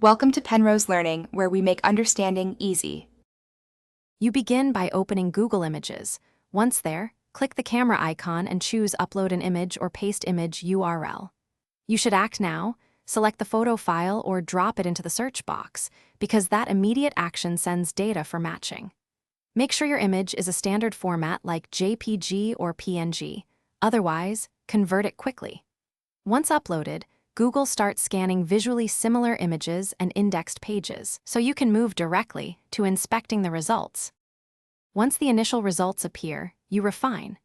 Welcome to Penrose Learning, where we make understanding easy. You begin by opening Google Images. Once there, click the camera icon and choose Upload an Image or Paste Image URL. You should act now, select the photo file or drop it into the search box, because that immediate action sends data for matching. Make sure your image is a standard format like JPG or PNG. Otherwise, convert it quickly. Once uploaded, Google starts scanning visually similar images and indexed pages, so you can move directly to inspecting the results. Once the initial results appear, you refine.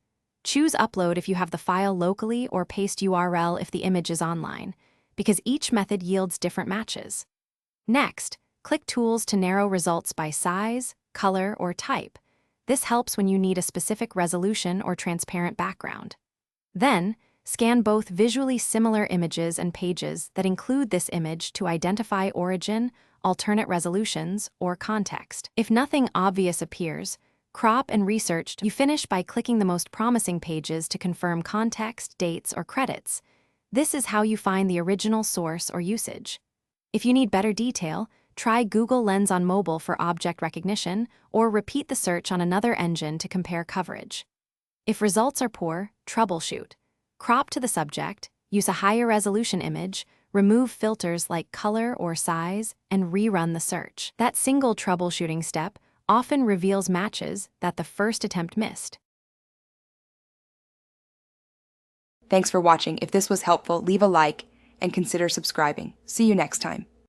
Choose Upload if you have the file locally or Paste URL if the image is online, because each method yields different matches. Next, click Tools to narrow results by size, color, or type. This helps when you need a specific resolution or transparent background. Then, scan both visually similar images and pages that include this image to identify origin, alternate resolutions, or context. If nothing obvious appears, crop and research. You finish by clicking the most promising pages to confirm context, dates, or credits. This is how you find the original source or usage. If you need better detail, try Google Lens on mobile for object recognition, or repeat the search on another engine to compare coverage. If results are poor, troubleshoot. Crop to the subject, use a higher resolution image, remove filters like color or size, and rerun the search. That single troubleshooting step often reveals matches that the first attempt missed. Thanks for watching. If this was helpful, leave a like and consider subscribing. See you next time.